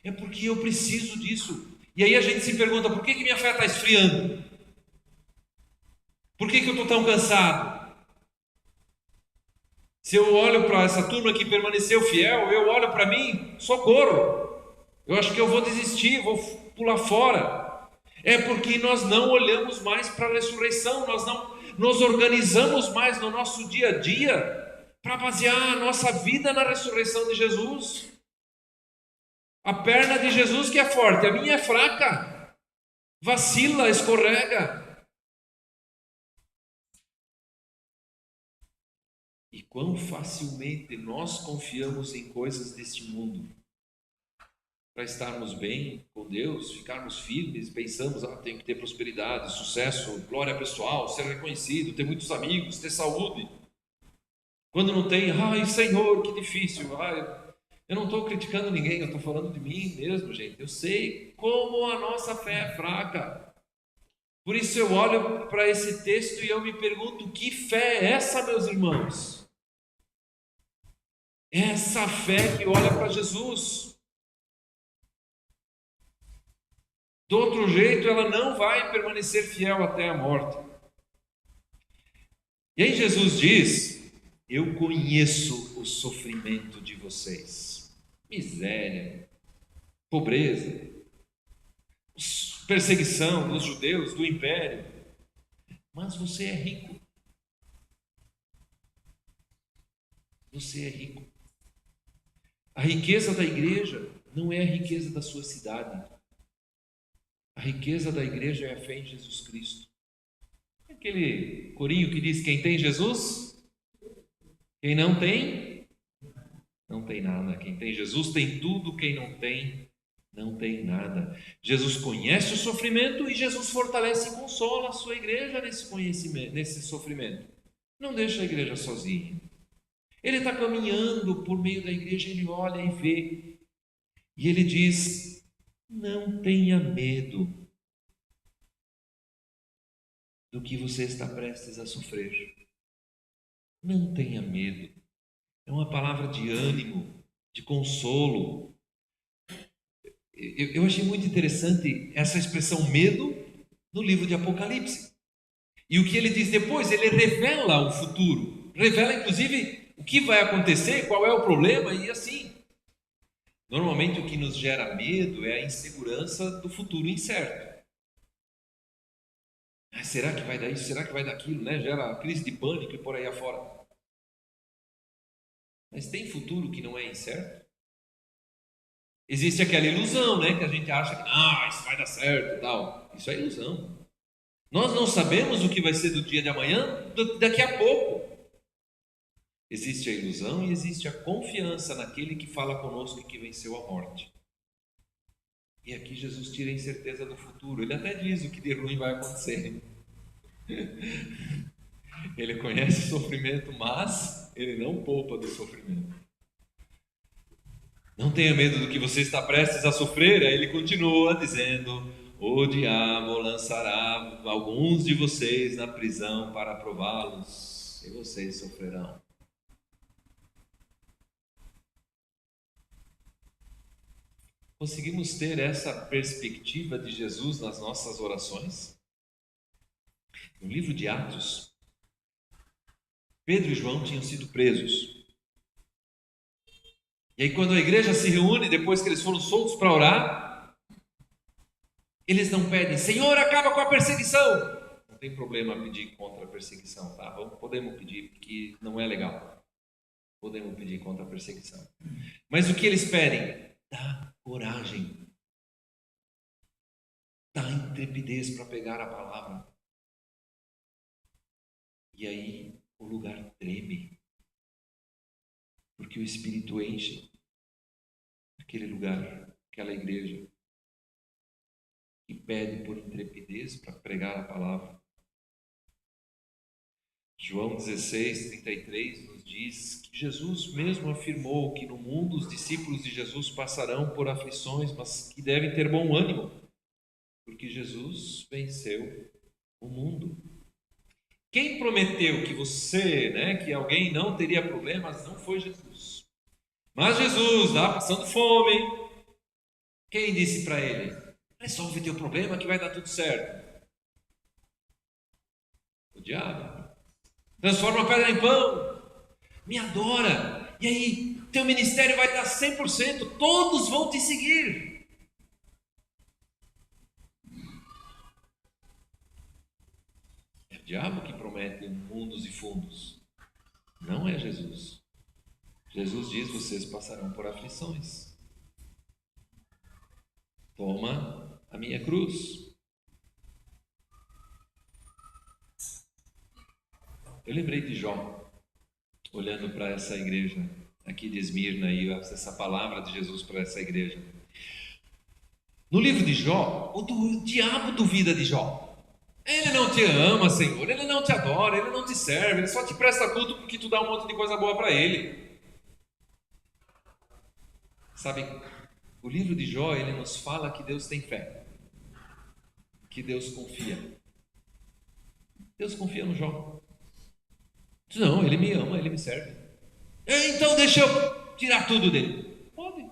Speaker 2: é porque eu preciso disso. E aí a gente se pergunta, por que minha fé está esfriando? Por que eu estou tão cansado? Se eu olho para essa turma que permaneceu fiel, eu olho para mim, socorro. Eu acho que eu vou desistir, vou pular fora. É porque nós não olhamos mais para a ressurreição, nós não nos organizamos mais no nosso dia a dia para basear a nossa vida na ressurreição de Jesus. A perna de Jesus que é forte, a minha é fraca, vacila, escorrega. E quão facilmente nós confiamos em coisas deste mundo para estarmos bem com Deus, ficarmos firmes, pensamos, tenho que ter prosperidade, sucesso, glória pessoal, ser reconhecido, ter muitos amigos, ter saúde. Quando não tem, Senhor, que difícil, eu não estou criticando ninguém, eu estou falando de mim mesmo, gente. Eu sei como a nossa fé é fraca. Por isso eu olho para esse texto e eu me pergunto, que fé é essa, meus irmãos? Essa fé que olha para Jesus. Do outro jeito, ela não vai permanecer fiel até a morte. E aí Jesus diz: eu conheço o sofrimento de vocês, miséria, pobreza, perseguição dos judeus, do império, mas você é rico. Você é rico. A riqueza da igreja não é a riqueza da sua cidade. A riqueza da igreja é a fé em Jesus Cristo. Aquele corinho que diz: quem tem Jesus, quem não tem, não tem nada. Quem tem Jesus tem tudo, quem não tem, não tem nada. Jesus conhece o sofrimento e Jesus fortalece e consola a sua igreja nesse conhecimento, nesse sofrimento. Não deixa a igreja sozinha. Ele está caminhando por meio da igreja, ele olha e vê. E ele diz: não tenha medo do que você está prestes a sofrer. Não tenha medo. É uma palavra de ânimo, de consolo. Eu achei muito interessante essa expressão medo no livro de Apocalipse. E o que ele diz depois? Ele revela o futuro. Revela, inclusive, o que vai acontecer, qual é o problema e assim. Normalmente o que nos gera medo é a insegurança do futuro incerto. Será que vai dar isso? Será que vai dar aquilo? Né? Gera crise de pânico e por aí afora. Mas tem futuro que não é incerto? Existe aquela ilusão, né? Que a gente acha que isso vai dar certo e tal. Isso é ilusão. Nós não sabemos o que vai ser do dia de amanhã, daqui a pouco. Existe a ilusão e existe a confiança naquele que fala conosco e que venceu a morte. E aqui Jesus tira a incerteza do futuro. Ele até diz o que de ruim vai acontecer. Ele conhece o sofrimento, mas ele não poupa do sofrimento. Não tenha medo do que você está prestes a sofrer. Aí ele continua dizendo: o diabo lançará alguns de vocês na prisão para prová-los, e vocês sofrerão. Conseguimos ter essa perspectiva de Jesus nas nossas orações? No livro de Atos, Pedro e João tinham sido presos. E aí quando a igreja se reúne, depois que eles foram soltos para orar, eles não pedem: Senhor, acaba com a perseguição. Não tem problema pedir contra a perseguição, tá? Podemos pedir, porque não é legal. Podemos pedir contra a perseguição. Mas o que eles pedem? Dá coragem, dá intrepidez para pegar a palavra. E aí o lugar treme, porque o Espírito enche aquele lugar, aquela igreja, e pede por intrepidez para pregar a palavra. João 16:33 nos diz que Jesus mesmo afirmou que no mundo os discípulos de Jesus passarão por aflições, mas que devem ter bom ânimo, porque Jesus venceu o mundo. Quem prometeu que que alguém não teria problemas, não foi Jesus. Mas Jesus lá passando fome, quem disse para ele: resolve teu problema que vai dar tudo certo? O diabo. Transforma a pedra em pão, me adora, e aí teu ministério vai estar 100%, todos vão te seguir. É o diabo que promete mundos e fundos, não é Jesus. Jesus diz: vocês passarão por aflições. Toma a minha cruz. Eu lembrei de Jó, olhando para essa igreja aqui de Esmirna e essa palavra de Jesus para essa igreja. No livro de Jó, o diabo duvida de Jó. Ele não te ama, Senhor, ele não te adora, ele não te serve, ele só te presta culto porque tu dá um monte de coisa boa para ele. Sabe, o livro de Jó, ele nos fala que Deus tem fé, que Deus confia. Deus confia no Jó. Não, ele me ama, ele me serve. Então deixa eu tirar tudo dele. Pode.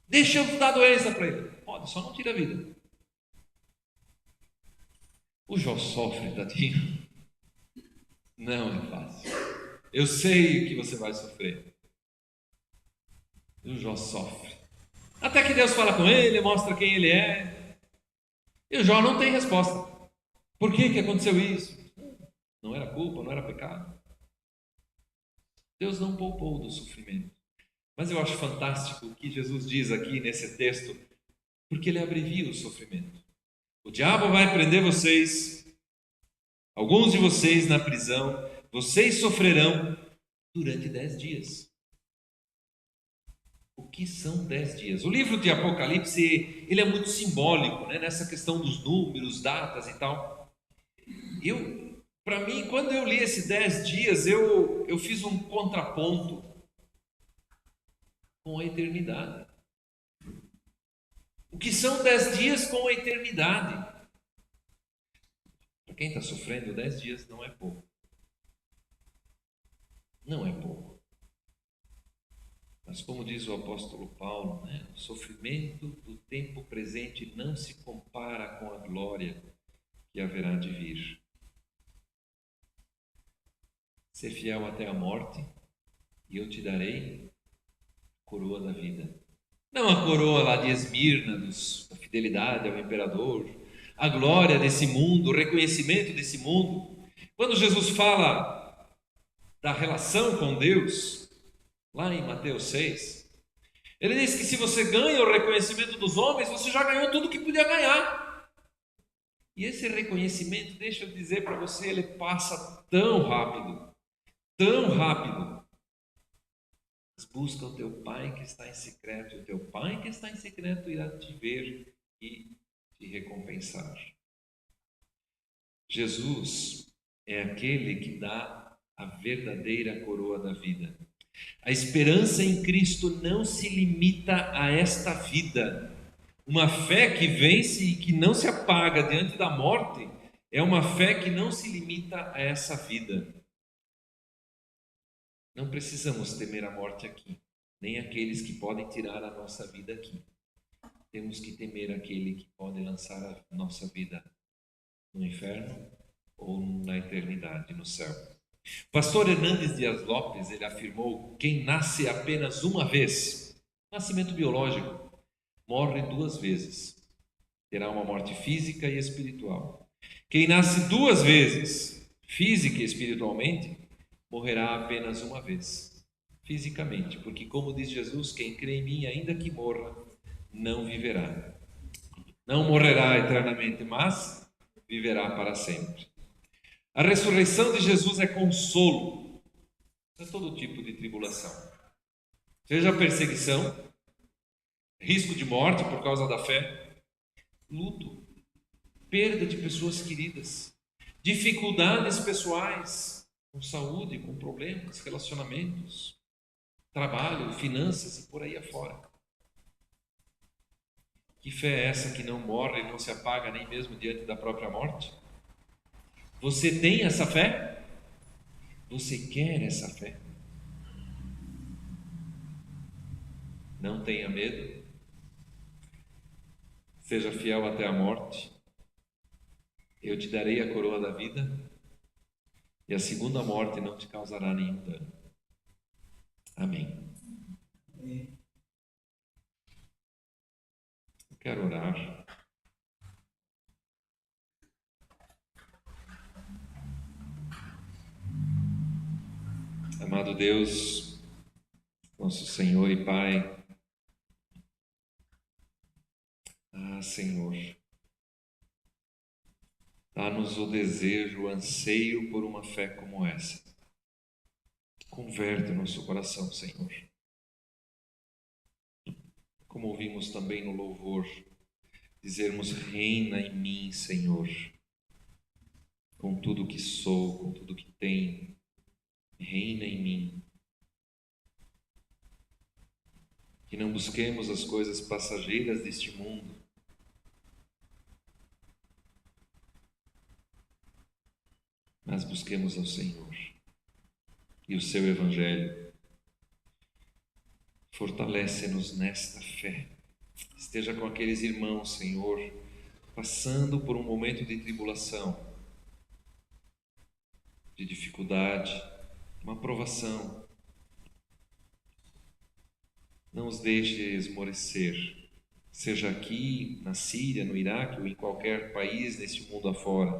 Speaker 2: Deixa eu dar doença para ele. Pode, só não tira a vida. O Jó sofre, tadinho. Não é fácil. Eu sei que você vai sofrer. E o Jó sofre. Até que Deus fala com ele, mostra quem ele é. E o Jó não tem resposta. Por que aconteceu isso? Não era culpa, não era pecado. Deus não poupou do sofrimento. Mas eu acho fantástico o que Jesus diz aqui nesse texto, porque ele abrevia o sofrimento. O diabo vai prender vocês, alguns de vocês na prisão, vocês sofrerão durante 10 dias. O que são 10 dias? O livro de Apocalipse, ele é muito simbólico, né? Nessa questão dos números, datas e tal. Para mim, quando eu li esses 10 dias, eu fiz um contraponto com a eternidade. O que são 10 dias com a eternidade? Para quem está sofrendo, 10 dias não é pouco. Não é pouco. Mas como diz o apóstolo Paulo, né, o sofrimento do tempo presente não se compara com a glória que haverá de vir. Ser fiel até a morte, e eu te darei a coroa da vida. Não a coroa lá de Esmirna, da fidelidade ao imperador, a glória desse mundo, o reconhecimento desse mundo. Quando Jesus fala da relação com Deus, lá em Mateus 6, ele diz que se você ganha o reconhecimento dos homens, você já ganhou tudo que podia ganhar. E esse reconhecimento, deixa eu dizer para você, ele passa tão rápido. Tão rápido. Mas busca o teu Pai que está em secreto, e o teu Pai que está em secreto irá te ver e te recompensar. Jesus é aquele que dá a verdadeira coroa da vida. A esperança em Cristo não se limita a esta vida. Uma fé que vence e que não se apaga diante da morte é uma fé que não se limita a essa vida. Não precisamos temer a morte aqui, nem aqueles que podem tirar a nossa vida aqui. Temos que temer aquele que pode lançar a nossa vida no inferno ou na eternidade, no céu. O pastor Hernandes Dias Lopes, ele afirmou: quem nasce apenas uma vez, nascimento biológico, morre 2 vezes. Terá uma morte física e espiritual. Quem nasce 2 vezes, física e espiritualmente, morrerá apenas uma vez, fisicamente, porque como diz Jesus, quem crê em mim, ainda que morra, não viverá. Não morrerá eternamente, mas viverá para sempre. A ressurreição de Jesus é consolo para todo tipo de tribulação. Seja perseguição, risco de morte por causa da fé, luto, perda de pessoas queridas, dificuldades pessoais, com saúde, com problemas, relacionamentos, trabalho, finanças e por aí afora. Que fé é essa que não morre e não se apaga nem mesmo diante da própria morte? Você tem essa fé? Você quer essa fé? Não tenha medo. Seja fiel até a morte. Eu te darei a coroa da vida. E a segunda morte não te causará nenhum dano. Amém. Eu quero orar. Amado Deus, nosso Senhor e Pai. Senhor, dá-nos o desejo, o anseio por uma fé como essa. Converte nosso coração, Senhor. Como ouvimos também no louvor, dizermos: reina em mim, Senhor, com tudo que sou, com tudo que tenho, reina em mim. Que não busquemos as coisas passageiras deste mundo, mas busquemos ao Senhor e o seu Evangelho. Fortalece-nos nesta fé. Esteja com aqueles irmãos, Senhor, passando por um momento de tribulação, de dificuldade, uma provação. Não os deixe esmorecer, seja aqui na Síria, no Iraque ou em qualquer país neste mundo afora.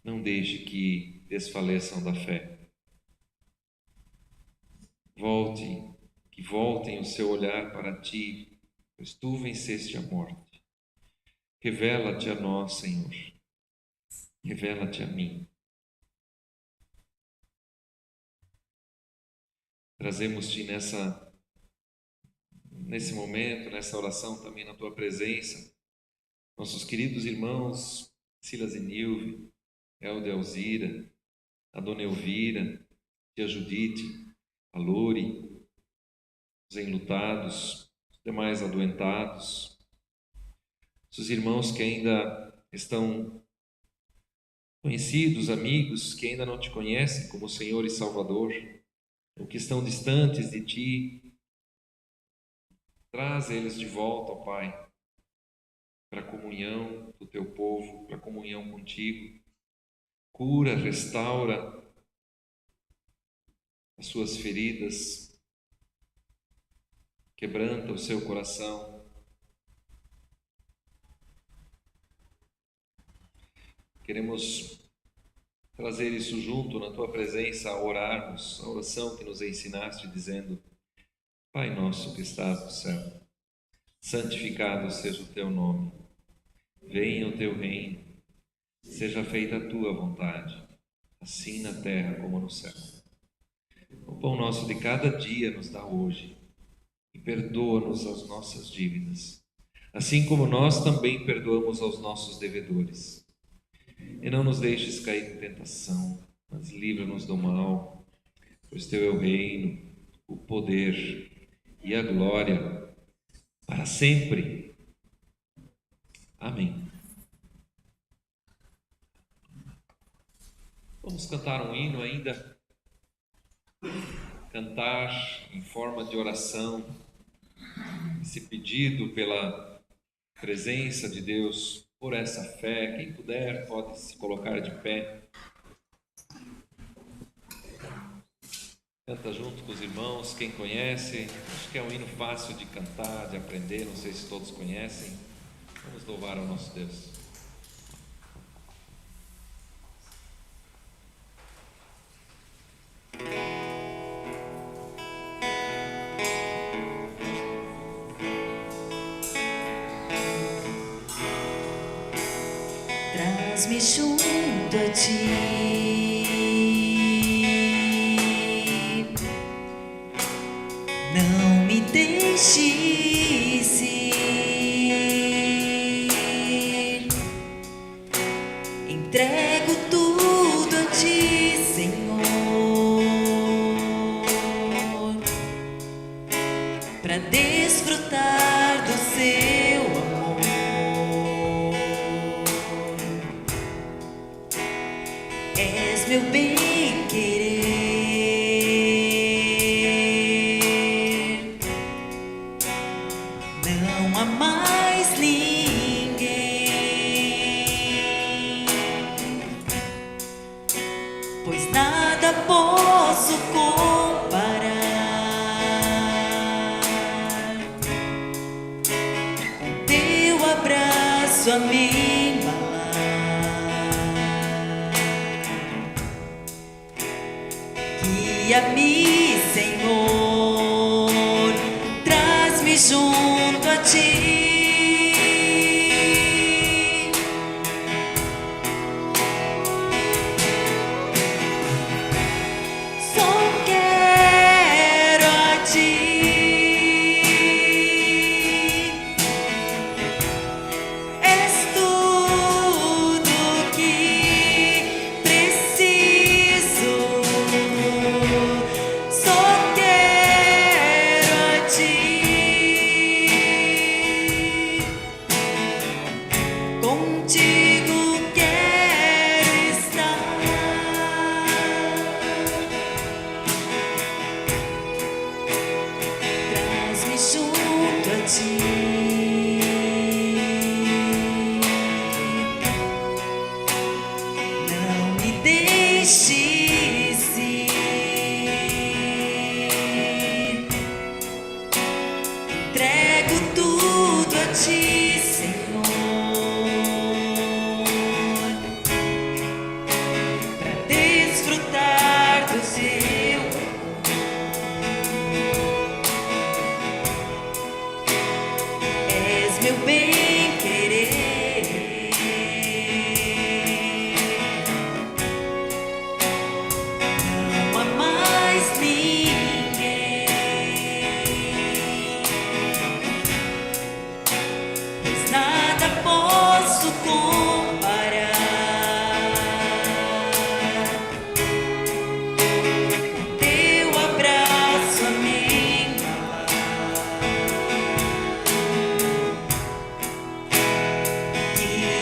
Speaker 2: Não deixe que desfaleçam da fé. Que voltem o seu olhar para ti, pois tu venceste a morte. Revela-te a nós, Senhor. Revela-te a mim. Trazemos-te nesse momento, nessa oração também na tua presença, nossos queridos irmãos Silas e Nilve, Elda Elzira, a Dona Elvira, tia Judite, a Lore, os enlutados, os demais adoentados, os irmãos que ainda estão conhecidos, amigos que ainda não te conhecem como Senhor e Salvador, ou que estão distantes de ti. Traz eles de volta, ó Pai, para a comunhão do teu povo, para a comunhão contigo. Cura, restaura as suas feridas, quebranta o seu coração. Queremos trazer isso junto na tua presença, a orarmos, a oração que nos ensinaste, dizendo: Pai nosso que estás no céu, santificado seja o teu nome, venha o teu reino, seja feita a tua vontade, assim na terra como no céu. O pão nosso de cada dia nos dá hoje, e perdoa-nos as nossas dívidas, assim como nós também perdoamos aos nossos devedores. E não nos deixes cair em tentação, mas livra-nos do mal, pois teu é o reino, o poder e a glória para sempre. Amém. Vamos cantar um hino ainda, cantar em forma de oração, esse pedido pela presença de Deus, por essa fé. Quem puder pode se colocar de pé. Canta junto com os irmãos, quem conhece. Acho que é um hino fácil de cantar, de aprender, não sei se todos conhecem. Vamos louvar ao nosso Deus.
Speaker 1: Traz-me junto a ti, não me deixes ir, entrego tudo a ti, Senhor, para desfrutar do seu amor. És meu bem-querer, não há mais ninguém, pois nada posso comparar com teu abraço a mim. Guia-me, Senhor, traz-me junto a ti. Só quero a ti. És tudo que preciso. Só quero a ti. Contigo quero estar. Traz-me junto a ti. Não ti, Senhor, para desfrutar do teu amor. És meu bem-querer, não há mais ninguém, pois nada posso comparar. Teu abraço a mim,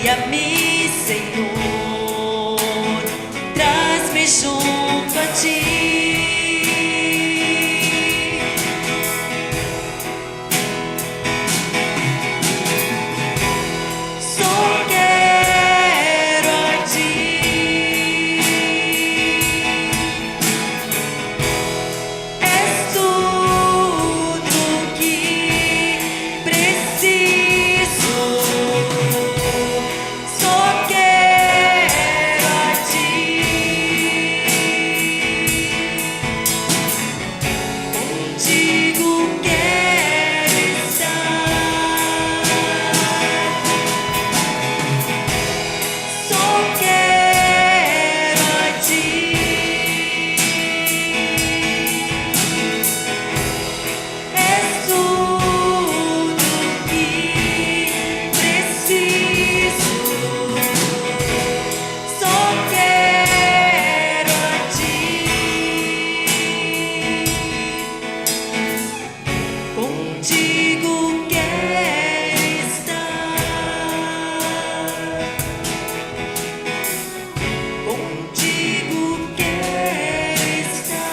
Speaker 1: guia-me, Senhor, traz-me junto a ti. Só quero a ti. És tudo que preciso. Só quero a ti. Contigo quero estar. Só quero a ti. És tudo que preciso. Só quero a ti. Contigo quero estar. Contigo quero estar.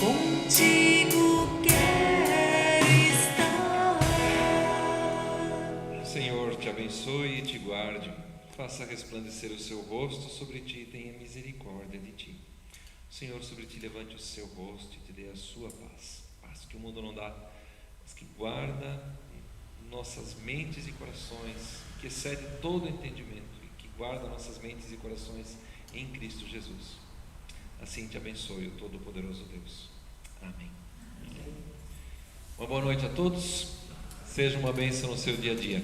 Speaker 1: Contigo quero estar.
Speaker 2: Senhor te abençoe e te guarde, faça resplandecer o seu rosto sobre ti e tenha misericórdia de ti. O Senhor sobre ti levante o seu rosto e te dê a sua paz, paz que o mundo não dá, mas que guarda nossas mentes e corações, que excede todo entendimento e que guarda nossas mentes e corações em Cristo Jesus. Assim te abençoe o Todo-Poderoso Deus. Amém. Uma boa noite a todos. Seja uma bênção no seu dia a dia.